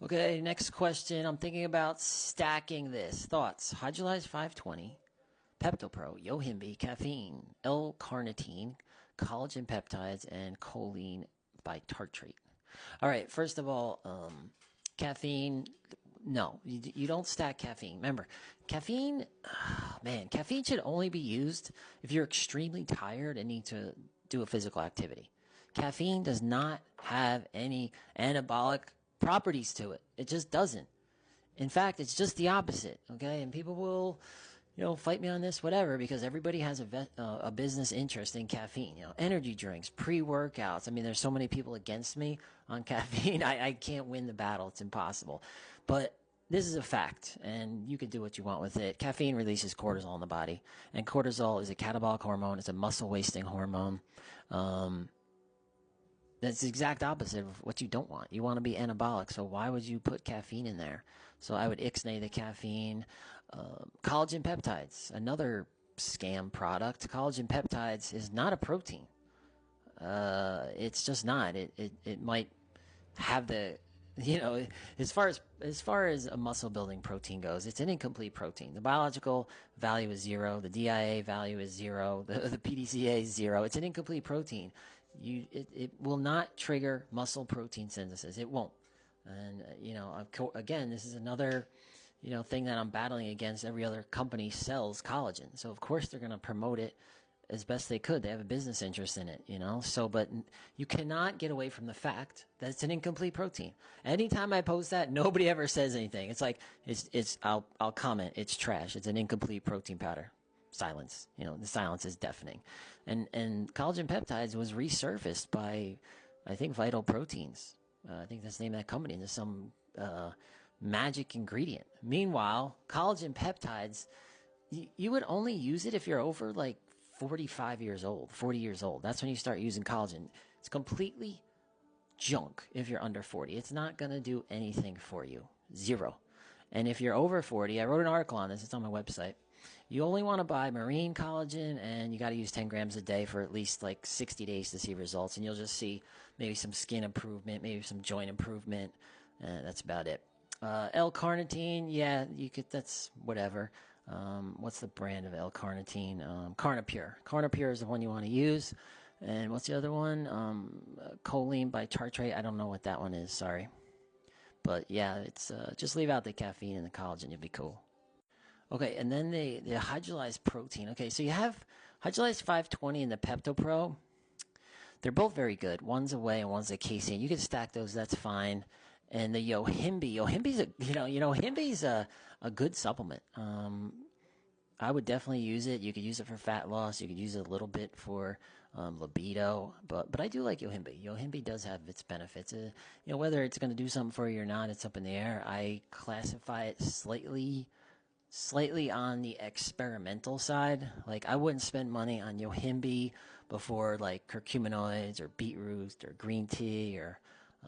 Okay, next question. I'm thinking about stacking this. Thoughts? Hydrolyzed 520, PeptoPro, Yohimbe, caffeine, L-carnitine, collagen peptides, and choline by tartrate. All right, first of all, caffeine. No, you don't stack caffeine. Remember, caffeine, man, caffeine should only be used if you're extremely tired and need to do a physical activity. Caffeine does not have any anabolic properties to it. It just doesn't. In fact, it's just the opposite. Okay, and people will, fight me on this, whatever, because everybody has a business interest in caffeine. Energy drinks, pre-workouts. I mean, there's so many people against me on caffeine. I can't win the battle. It's impossible. But this is a fact, and you can do what you want with it. Caffeine releases cortisol in the body, and cortisol is a catabolic hormone. It's a muscle wasting hormone. That's the exact opposite of what you don't want. You want to be anabolic, so why would you put caffeine in there? So I would ixnay the caffeine. Collagen peptides, another scam product. Collagen peptides is not a protein. It's just not. It might have the as far as a muscle building protein goes, it's an incomplete protein. The biological value is 0, the DIA value is 0, the PDCA is 0. It's an incomplete protein. It will not trigger muscle protein synthesis. It won't. And again, this is another thing that I'm battling against. Every other company sells collagen, so of course they're going to promote it as best they could. They have a business interest in it, So, but you cannot get away from the fact that it's an incomplete protein. Anytime I post that, nobody ever says anything. It's like I'll comment. It's trash. It's an incomplete protein powder. Silence. The silence is deafening. And collagen peptides was resurfaced by, I think, Vital Proteins. I think that's the name of that company. And there's some magic ingredient. Meanwhile, collagen peptides, you would only use it if you're over like 45 years old, 40 years old. That's when you start using collagen. It's completely junk if you're under 40. It's not going to do anything for you. 0. And if you're over 40, I wrote an article on this. It's on my website. You only want to buy marine collagen, and you got to use 10 grams a day for at least like 60 days to see results. And you'll just see maybe some skin improvement, maybe some joint improvement. That's about it. L-carnitine, yeah, you could. That's whatever. What's the brand of L-carnitine? Carnipure. Carnipure is the one you want to use. And what's the other one? Choline by tartrate. I don't know what that one is. Sorry. But yeah, it's just leave out the caffeine and the collagen. You'll be cool. Okay, and then the hydrolyzed protein. Okay, so you have hydrolyzed 520 and the PeptoPro. They're both very good. One's a whey and one's a casein. You can stack those. That's fine. And the Yohimbe's a good supplement. I would definitely use it. You could use it for fat loss. You could use it a little bit for libido. But I do like Yohimbe. Yohimbe does have its benefits. Whether it's going to do something for you or not, it's up in the air. I classify it slightly on the experimental side. Like, I wouldn't spend money on Yohimbe before like curcuminoids or beetroot or green tea or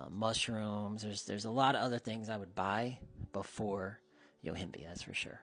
mushrooms. There's a lot of other things I would buy before Yohimbe, that's for sure.